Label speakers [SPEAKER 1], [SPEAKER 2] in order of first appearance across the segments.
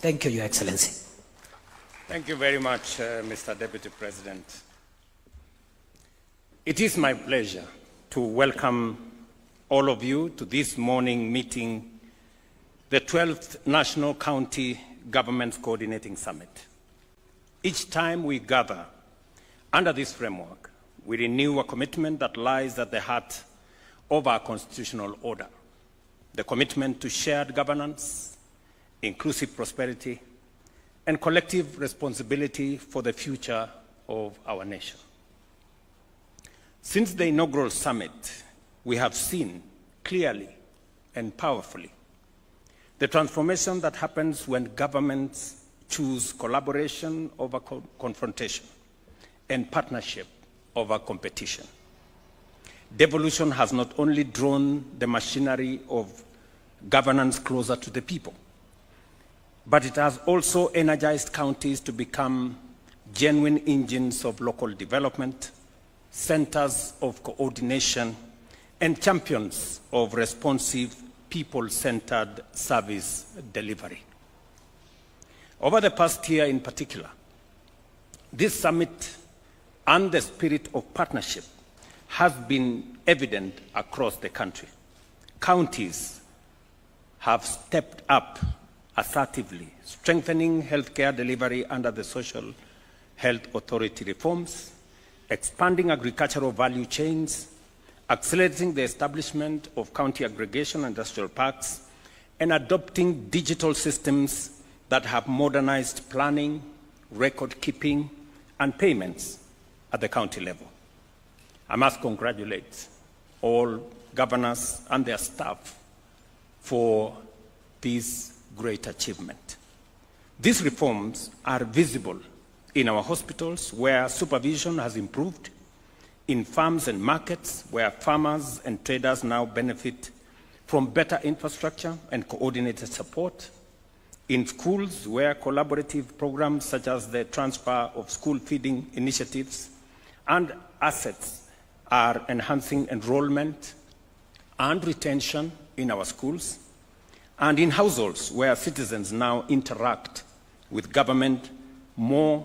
[SPEAKER 1] Thank you, Your Excellency.
[SPEAKER 2] Thank you very much, Mr. Deputy President. It is my pleasure to welcome all of you to this morning meeting, the 12th National County Governments Coordinating Summit. Each time we gather under this framework, we renew a commitment that lies at the heart of our constitutional order, the commitment to shared governance, inclusive prosperity, and collective responsibility for the future of our nation. Since the inaugural summit, we have seen clearly and powerfully the transformation that happens when governments choose collaboration over confrontation and partnership over competition. Devolution has not only drawn the machinery of governance closer to the people, but it has also energized counties to become genuine engines of local development, centers of coordination, and champions of responsive, people-centered service delivery. Over the past year in particular, this summit and the spirit of partnership has been evident across the country. Counties have stepped up assertively, strengthening healthcare delivery under the Social Health Authority reforms, expanding agricultural value chains, accelerating the establishment of county aggregation and industrial parks, and adopting digital systems that have modernized planning, record keeping, and payments at the county level. I must congratulate all governors and their staff for this great achievement. These reforms are visible in our hospitals, where supervision has improved, in farms and markets, where farmers and traders now benefit from better infrastructure and coordinated support, in schools, where collaborative programs such as the transfer of school feeding initiatives and assets are enhancing enrollment and retention in our schools, and in households where citizens now interact with government more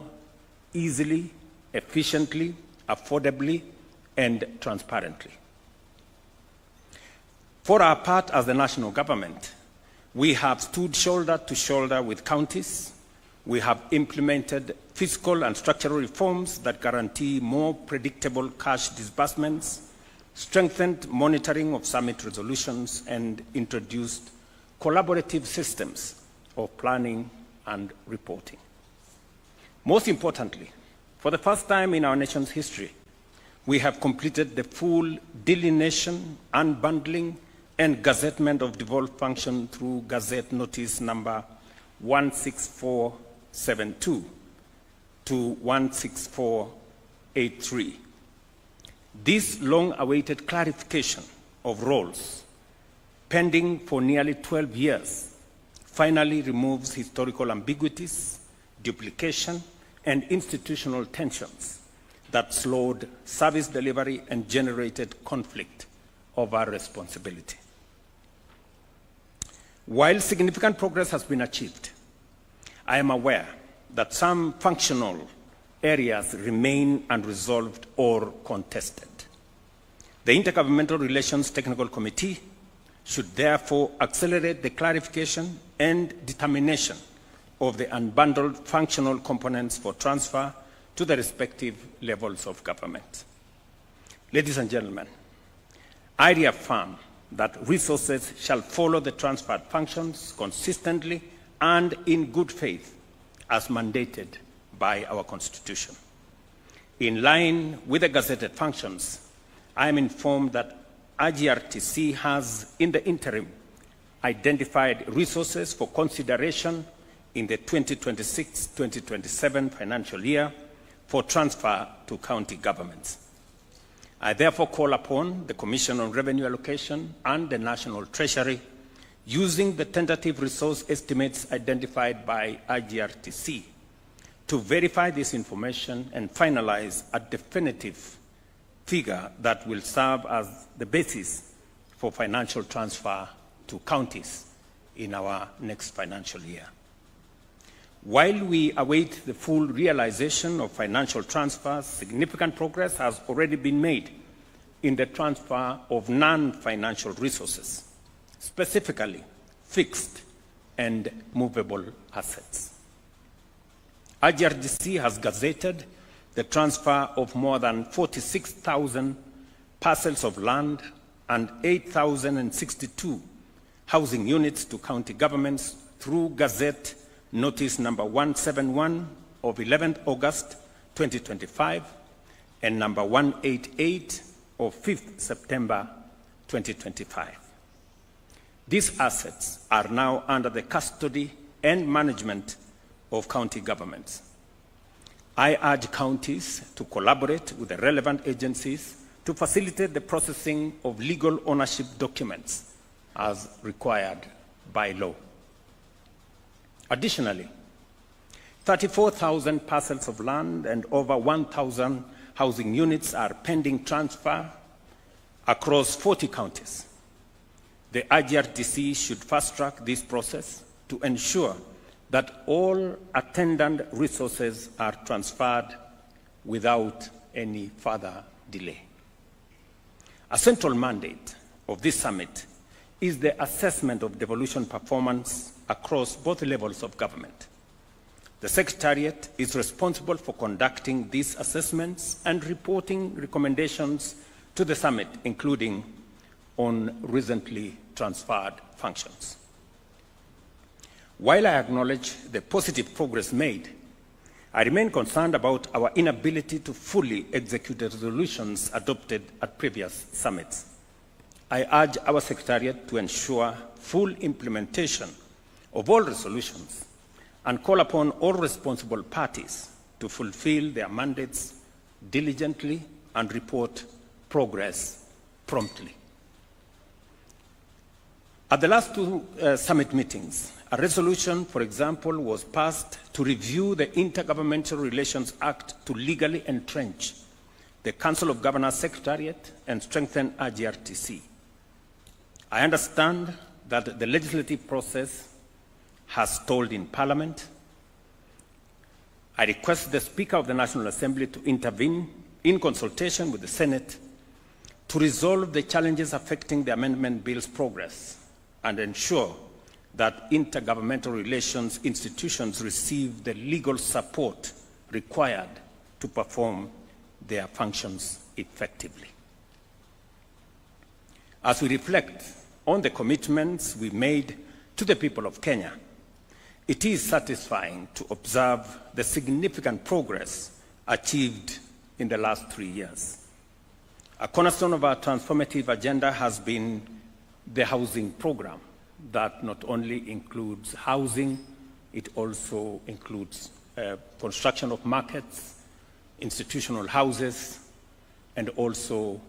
[SPEAKER 2] easily, efficiently, affordably, and transparently. For our part as the national government, we have stood shoulder to shoulder with counties. We have implemented fiscal and structural reforms that guarantee more predictable cash disbursements, strengthened monitoring of summit resolutions, and introduced collaborative systems of planning and reporting. Most importantly, for the first time in our nation's history, we have completed the full delineation, unbundling, and gazettement of devolved function through Gazette Notice number 16472 to 16483. This long-awaited clarification of roles, pending for nearly 12 years, finally removes historical ambiguities, duplication, and institutional tensions that slowed service delivery and generated conflict over responsibility. While significant progress has been achieved, I am aware that some functional areas remain unresolved or contested. The Intergovernmental Relations Technical Committee should therefore accelerate the clarification and determination of the unbundled functional components for transfer to the respective levels of government. Ladies and gentlemen, I reaffirm that resources shall follow the transferred functions consistently and in good faith as mandated by our Constitution. In line with the gazetted functions, I am informed that IGRTC has, in the interim, identified resources for consideration in the 2026-2027 financial year for transfer to county governments. I therefore call upon the Commission on Revenue Allocation and the National Treasury, using the tentative resource estimates identified by IGRTC, to verify this information and finalize a definitive figure that will serve as the basis for financial transfer to counties in our next financial year. While we await the full realization of financial transfers, significant progress has already been made in the transfer of non-financial resources, specifically fixed and movable assets. IGRDC has gazetted the transfer of more than 46,000 parcels of land and 8,062 housing units to county governments through Gazette Notice number 171 of 11th August 2025 and number 188 of 5th September 2025. These assets are now under the custody and management of county governments. I urge counties to collaborate with the relevant agencies to facilitate the processing of legal ownership documents as required by law. Additionally, 34,000 parcels of land and over 1,000 housing units are pending transfer across 40 counties. The IGRDC should fast-track this process to ensure that all attendant resources are transferred without any further delay. A central mandate of this summit is the assessment of devolution performance across both levels of government. The Secretariat is responsible for conducting these assessments and reporting recommendations to the summit, including on recently transferred functions. While I acknowledge the positive progress made, I remain concerned about our inability to fully execute the resolutions adopted at previous summits. I urge our Secretariat to ensure full implementation of all resolutions and call upon all responsible parties to fulfill their mandates diligently and report progress promptly. At the last two summit meetings, a resolution, for example, was passed to review the Intergovernmental Relations Act to legally entrench the Council of Governors Secretariat and strengthen IGRTC. I understand that the legislative process has stalled in Parliament. I request the Speaker of the National Assembly to intervene in consultation with the Senate to resolve the challenges affecting the amendment bill's progress and ensure that intergovernmental relations institutions receive the legal support required to perform their functions effectively. As we reflect on the commitments we made to the people of Kenya, it is satisfying to observe the significant progress achieved in the last 3 years. A cornerstone of our transformative agenda has been the housing program that not only includes housing, it also includes construction of markets, institutional houses, and also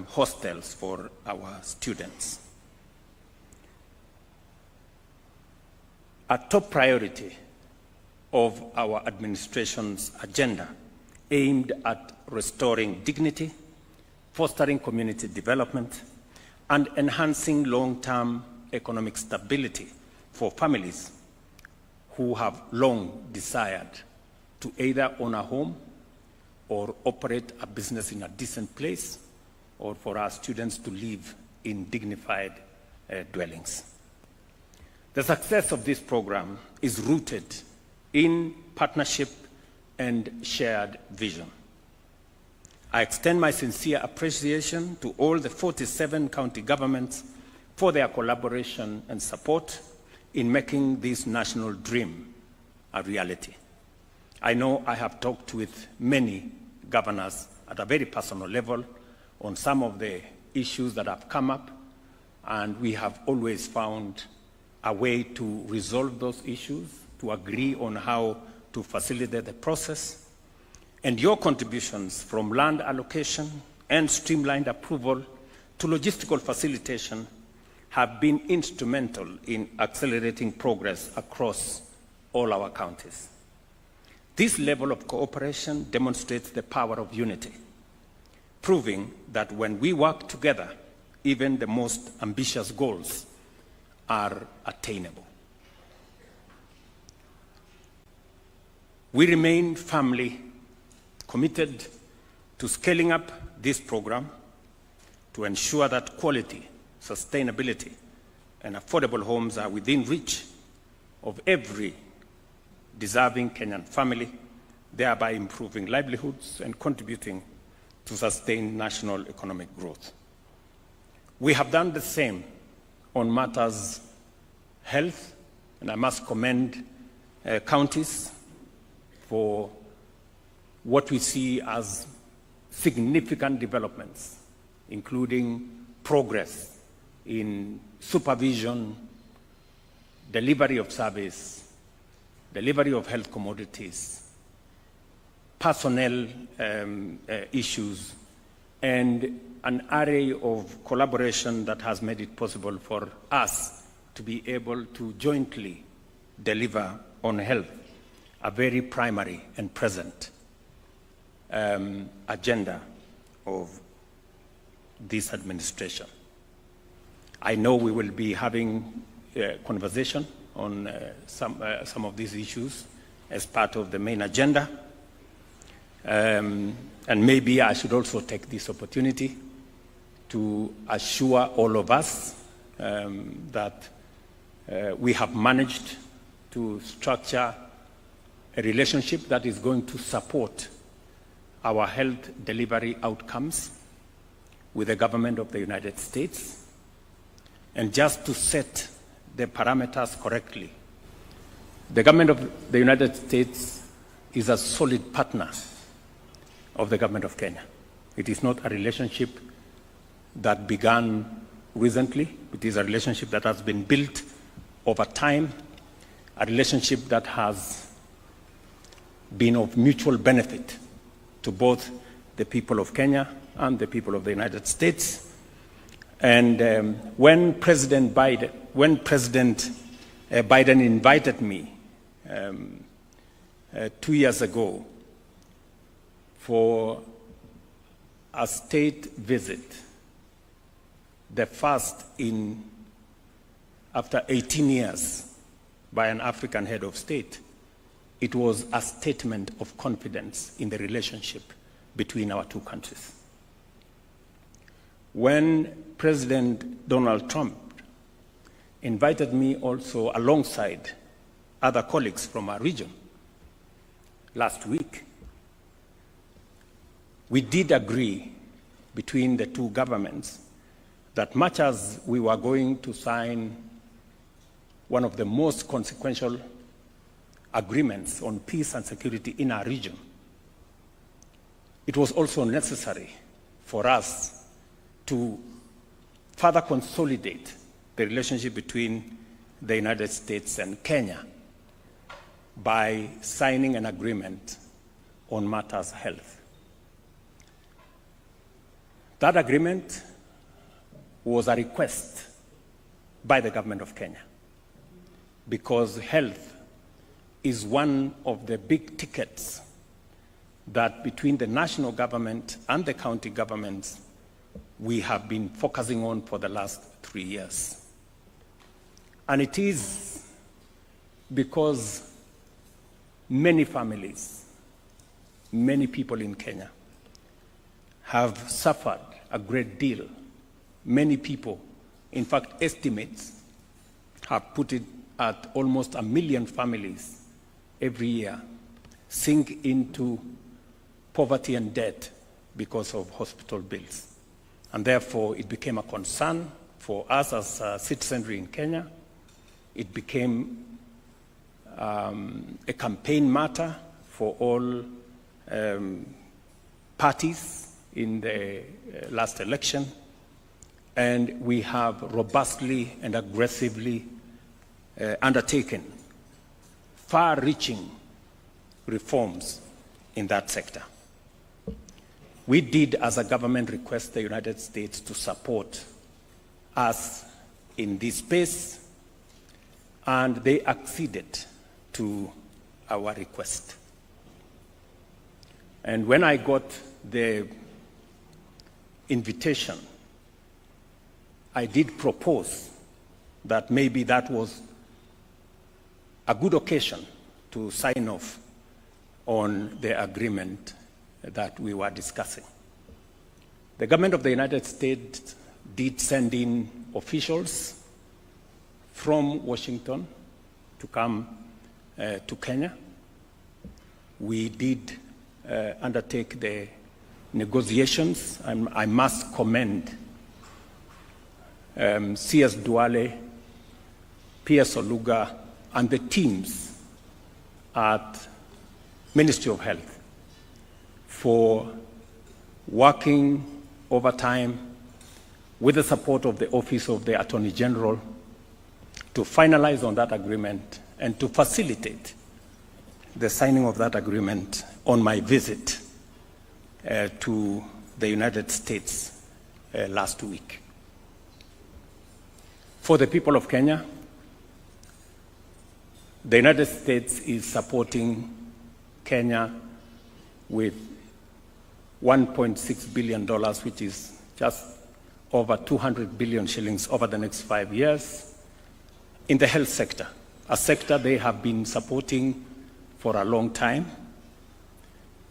[SPEAKER 2] hostels for our students. A top priority of our administration's agenda aimed at restoring dignity, fostering community development, and enhancing long-term economic stability for families who have long desired to either own a home or operate a business in a decent place, or for our students to live in dignified dwellings. The success of this program is rooted in partnership and shared vision. I extend my sincere appreciation to all the 47 county governments for their collaboration and support in making this national dream a reality. I know I have talked with many governors at a very personal level on some of the issues that have come up, and we have always found a way to resolve those issues, to agree on how to facilitate the process. And your contributions from land allocation and streamlined approval to logistical facilitation have been instrumental in accelerating progress across all our counties. This level of cooperation demonstrates the power of unity, proving that when we work together, even the most ambitious goals are attainable. We remain firmly committed to scaling up this program to ensure that quality, sustainability, and affordable homes are within reach of every deserving Kenyan family, thereby improving livelihoods and contributing to sustained national economic growth. We have done the same on matters health, and I must commend counties for what we see as significant developments, including progress in supervision, delivery of service, delivery of health commodities, personnel issues, and an array of collaboration that has made it possible for us to be able to jointly deliver on health, a very primary and present agenda of this administration. I know we will be having a conversation on some of these issues as part of the main agenda. And maybe I should also take this opportunity to assure all of us that we have managed to structure a relationship that is going to support our health delivery outcomes with the government of the United States. And just to set the parameters correctly, the government of the United States is a solid partner of the government of Kenya. It is not a relationship that began recently. It is a relationship that has been built over time, a relationship that has been of mutual benefit to both the people of Kenya and the people of the United States. And when President Biden invited me 2 years ago for a state visit, the first after 18 years by an African head of state, it was a statement of confidence in the relationship between our two countries. When President Donald Trump invited me also alongside other colleagues from our region last week, we did agree between the two governments that much as we were going to sign one of the most consequential agreements on peace and security in our region, it was also necessary for us to further consolidate the relationship between the United States and Kenya by signing an agreement on matters health. That agreement was a request by the government of Kenya because health is one of the big tickets that between the national government and the county governments we have been focusing on for the last 3 years. And it is because many families, many people in Kenya have suffered a great deal. Many people, in fact, estimates have put it at almost 1 million families every year sink into poverty and debt because of hospital bills. And therefore, it became a concern for us as citizenry in Kenya. It became a campaign matter for all parties in the last election. And we have robustly and aggressively undertaken far-reaching reforms in that sector. We did, as a government, request the United States to support us in this space, and they acceded to our request. And when I got the invitation, I did propose that maybe that was a good occasion to sign off on the agreement that we were discussing. The government of the United States did send in officials from Washington to come to Kenya. We did undertake the negotiations. I must commend C.S. Duale, P.S. Oluga, and the teams at Ministry of Health for working overtime with the support of the Office of the Attorney General to finalize on that agreement and to facilitate the signing of that agreement on my visit to the United States last week. For the people of Kenya, the United States is supporting Kenya with $1.6 billion, which is just over 200 billion shillings over the next 5 years in the health sector, a sector they have been supporting for a long time.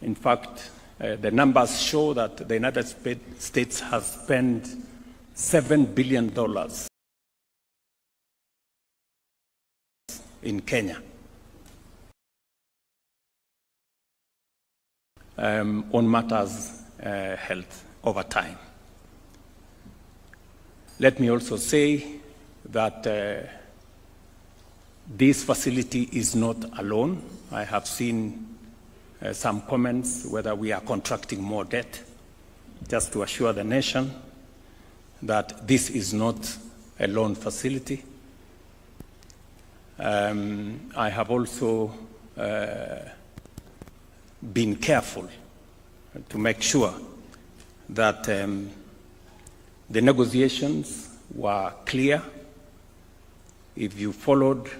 [SPEAKER 2] In fact, the numbers show that the United States has spent $7 billion in Kenya on matters health over time. Let me also say that this facility is not alone. I have seen some comments whether we are contracting more debt. Just to assure the nation that this is not a loan facility. I have also been careful to make sure that the negotiations were clear. If you followed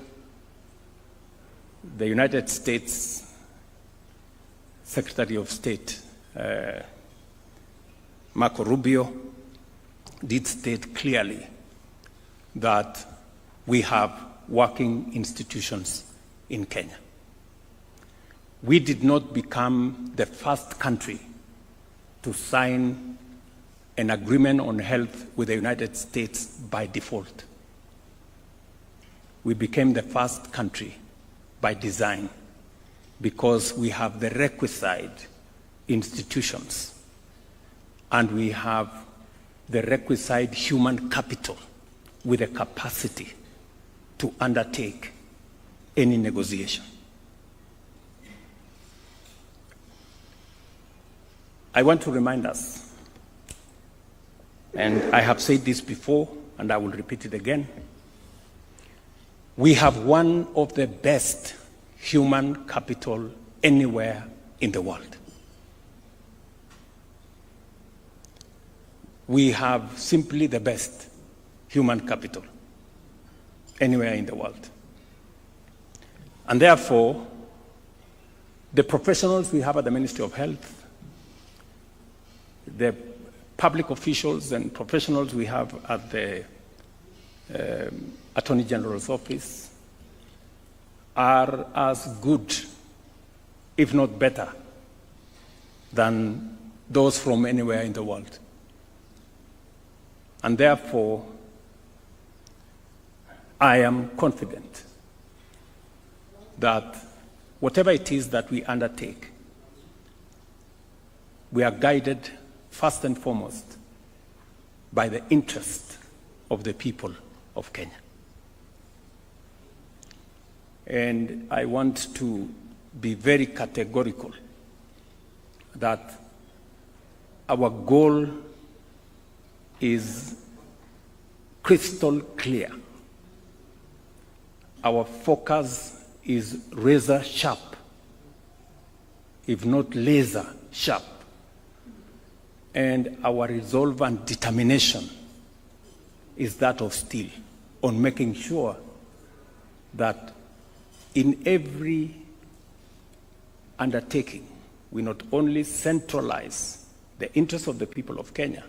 [SPEAKER 2] the United States Secretary of State, Marco Rubio, did state clearly that we have working institutions in Kenya. We did not become the first country to sign an agreement on health with the United States by default. We became the first country by design because we have the requisite institutions and we have the requisite human capital with the capacity to undertake any negotiation. I want to remind us, and I have said this before, and I will repeat it again, we have one of the best human capital anywhere in the world. We have simply the best human capital anywhere in the world. And therefore, the professionals we have at the Ministry of Health, the public officials and professionals we have at the Attorney General's office are as good, if not better, than those from anywhere in the world. And therefore, I am confident that whatever it is that we undertake, we are guided first and foremost by the interest of the people of Kenya. And I want to be very categorical that our goal is crystal clear. Our focus is razor sharp, if not laser sharp. And our resolve and determination is that of steel on making sure that in every undertaking, we not only centralize the interests of the people of Kenya,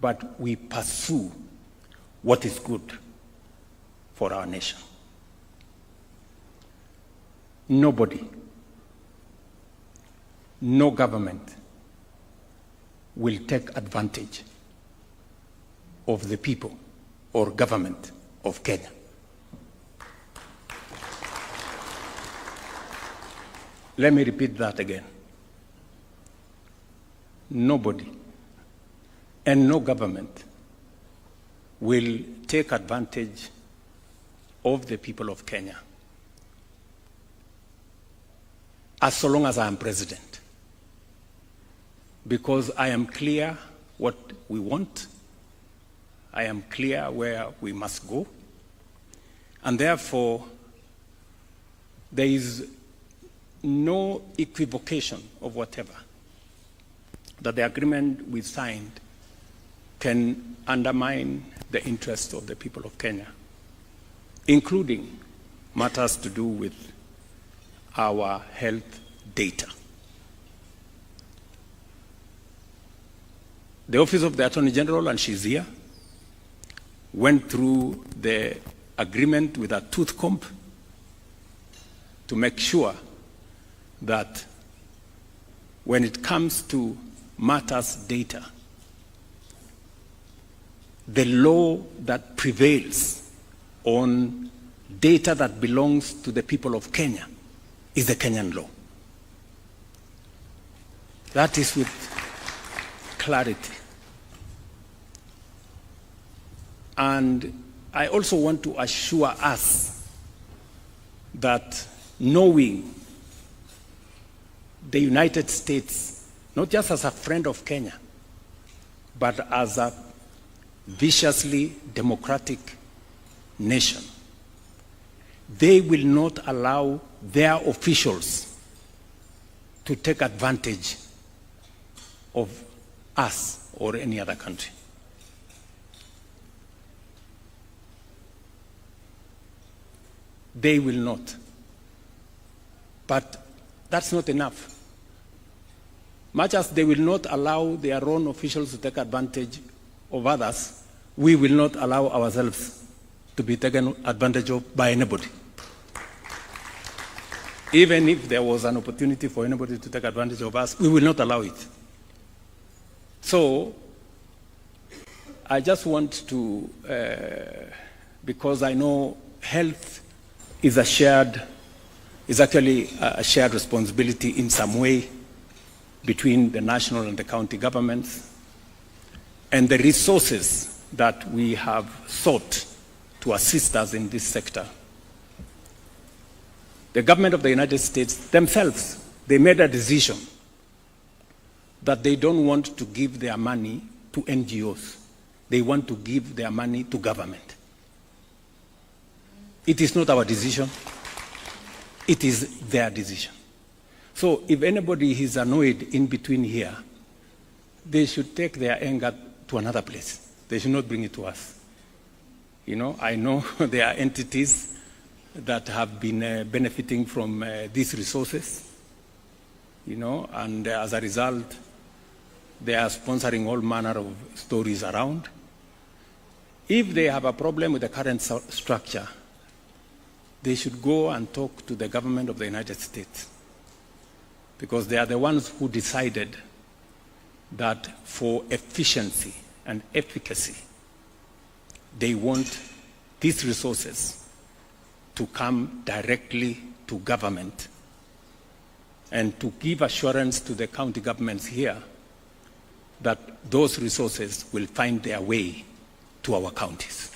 [SPEAKER 2] but we pursue what is good for our nation. Nobody no government will take advantage of the people or government of Kenya. Let me repeat that again. Nobody and no government will take advantage of the people of Kenya as so long as I am president, because I am clear what we want, I am clear where we must go, and therefore there is no equivocation of whatever that the agreement we signed can undermine the interests of the people of Kenya, including matters to do with our health data. The Office of the Attorney General, and she's here, went through the agreement with a tooth comb to make sure that when it comes to matters data, the law that prevails on data that belongs to the people of Kenya is the Kenyan law. That is with clarity. And I also want to assure us that knowing the United States, not just as a friend of Kenya, but as a viciously democratic nation, they will not allow their officials to take advantage of us or any other country. They will not. But that's not enough. Much as they will not allow their own officials to take advantage of others, we will not allow ourselves to be taken advantage of by anybody. Even if there was an opportunity for anybody to take advantage of us, we will not allow it. So, I just want to, because I know health is actually a shared responsibility in some way between the national and the county governments, and the resources that we have sought to assist us in this sector. The government of the United States themselves, they made a decision that they don't want to give their money to NGOs. They want to give their money to government. It is not our decision. It is their decision. So if anybody is annoyed in between here, they should take their anger to another place. They should not bring it to us. You know, I know there are entities that have been benefiting from these resources, you know, and as a result, they are sponsoring all manner of stories around. If they have a problem with the current structure, they should go and talk to the government of the United States, because they are the ones who decided that for efficiency and efficacy, they want these resources to come directly to government and to give assurance to the county governments here that those resources will find their way to our counties.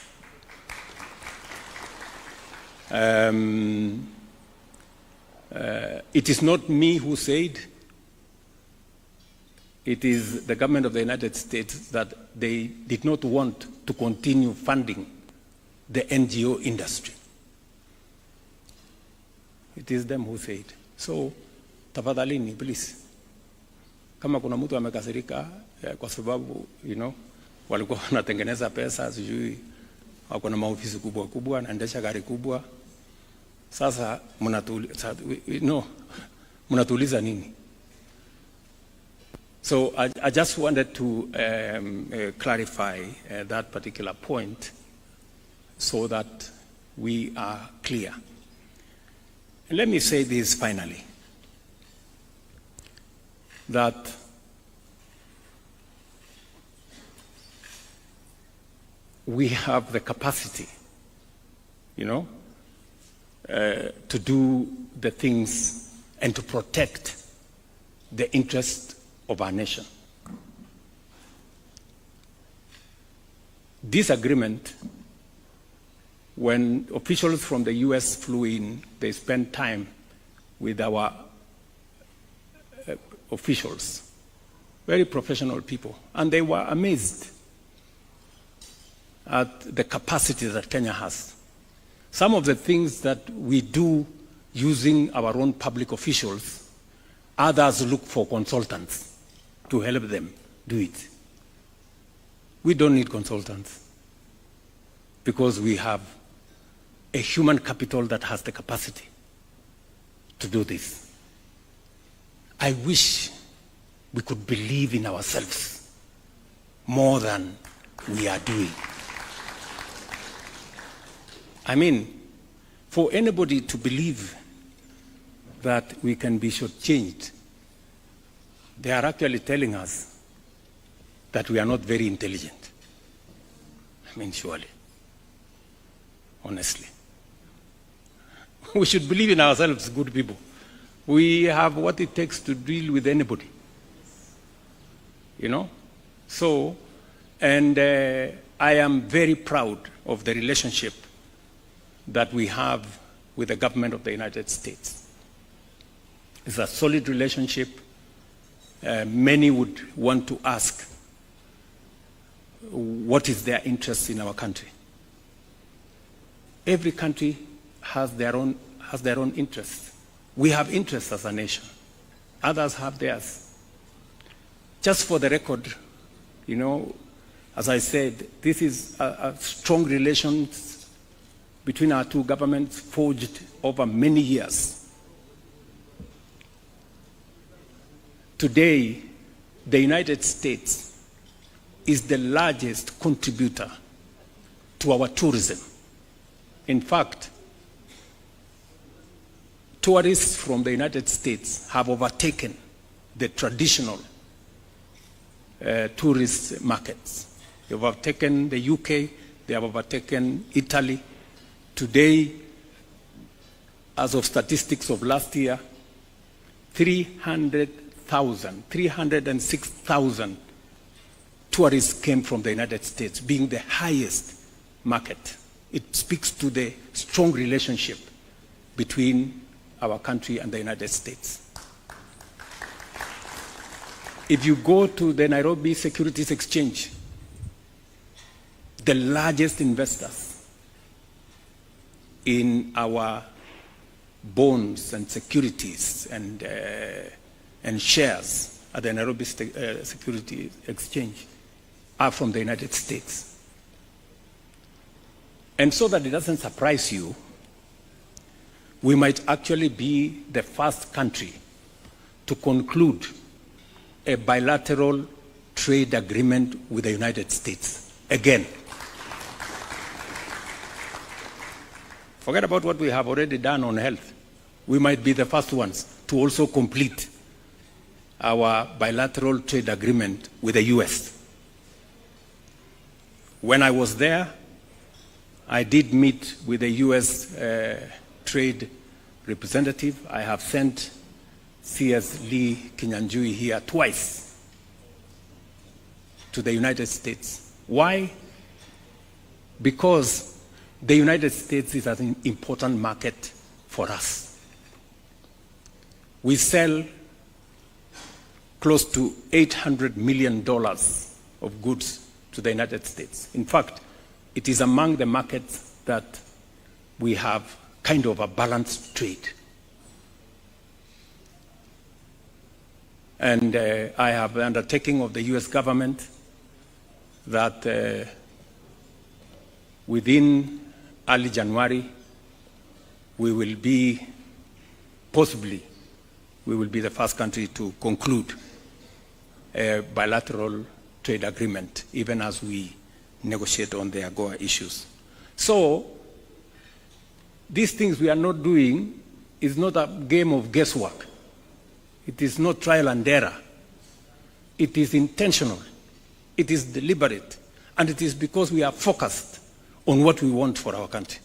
[SPEAKER 2] It is not me who said, it is the government of the United States that they did not want to continue funding the NGO industry. It is them who said. So, tafadhalini, please. Kama kuna mtu amekasirika kwa sababu, you know, walikuwa wanatengeneza pesa, sijui wako na maofisi kubwa kubwa, naendesha gari kubwa. Sasa mnatuuliza nini? So I just wanted to clarify that particular point so that we are clear. And let me say this finally. that we have the capacity, to do the things and to protect the interest of our nation. This agreement, when officials from the US flew in, they spent time with our officials, very professional people, and they were amazed at the capacity that Kenya has. Some of the things that we do using our own public officials, others look for consultants to help them do it. We don't need consultants because we have a human capital that has the capacity to do this. I wish we could believe in ourselves more than we are doing. I mean, for anybody to believe that we can be shortchanged, they are actually telling us that we are not very intelligent. I mean, surely, honestly. We should believe in ourselves, good people. We have what it takes to deal with anybody. So, and I am very proud of the relationship that we have with the government of the United States. It's a solid relationship. Many would want to ask, what is their interest in our country? Every country has their own interests. We have interests as a nation. Others have theirs. Just for the record, as I said, this is a strong relations between our two governments forged over many years. Today, the United States is the largest contributor to our tourism. In fact, tourists from the United States have overtaken the traditional tourist markets. They've overtaken the UK, they have overtaken Italy. Today, as of statistics of last year, 306,000 tourists came from the United States, being the highest market. It speaks to the strong relationship between our country and the United States. If you go to the Nairobi Securities Exchange, the largest investors in our bonds and securities and shares at the Nairobi Securities Exchange are from the United States. And so that it doesn't surprise you, we might actually be the first country to conclude a bilateral trade agreement with the United States again. Forget about what we have already done on health. We might be the first ones to also complete our bilateral trade agreement with the US. When I was there, I did meet with the US trade representative. I have sent C.S. Lee Kinyanjui here twice to the United States. Why? Because the United States is an important market for us. We sell close to $800 million of goods to the United States. In fact, it is among the markets that we have kind of a balanced trade. And I have the undertaking of the US government that within early January, we will be the first country to conclude a bilateral trade agreement, even as we negotiate on the AGOA issues. So, these things we are not doing is not a game of guesswork. It is not trial and error. It is intentional, it is deliberate, and it is because we are focused on what we want for our country.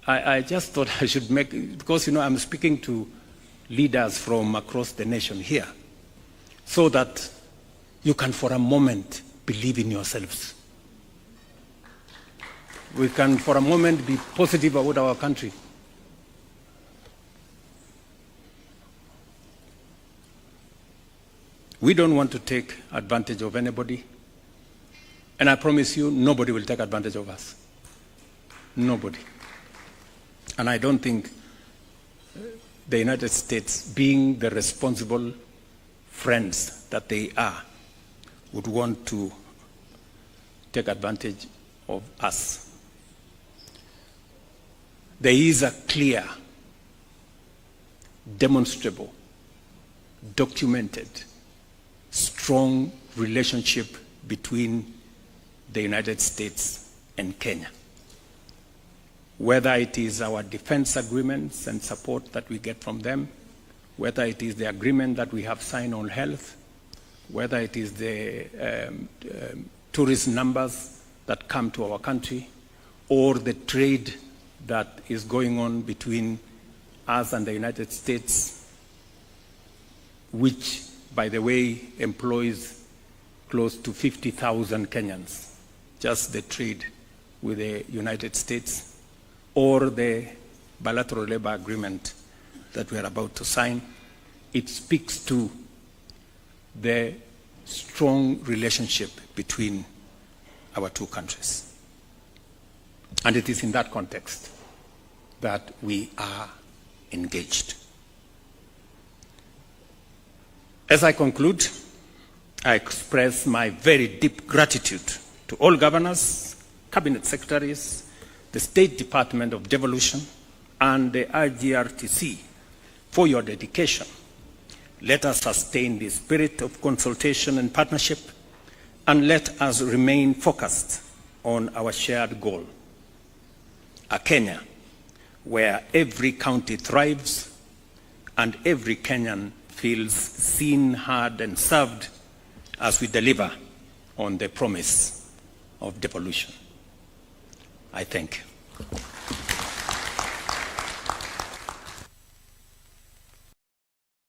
[SPEAKER 2] I just thought I should make, because I'm speaking to leaders from across the nation here, so that you can for a moment believe in yourselves. We can for a moment be positive about our country. We don't want to take advantage of anybody, and I promise you, nobody will take advantage of us. Nobody. And I don't think the United States, being the responsible friends that they are, would want to take advantage of us. There is a clear, demonstrable, documented, strong relationship between the United States and Kenya. Whether it is our defense agreements and support that we get from them, whether it is the agreement that we have signed on health, whether it is the tourist numbers that come to our country, or the trade that is going on between us and the United States, which, by the way, employs close to 50,000 Kenyans, just the trade with the United States, or the bilateral labor agreement that we are about to sign. It speaks to the strong relationship between our two countries. And it is in that context that we are engaged. As I conclude, I express my very deep gratitude to all governors, cabinet secretaries, the State Department of Devolution, and the IGRTC for your dedication. Let us sustain the spirit of consultation and partnership, and let us remain focused on our shared goal, a Kenya where every county thrives and every Kenyan feels seen, heard, and served as we deliver on the promise of devolution. I thank you.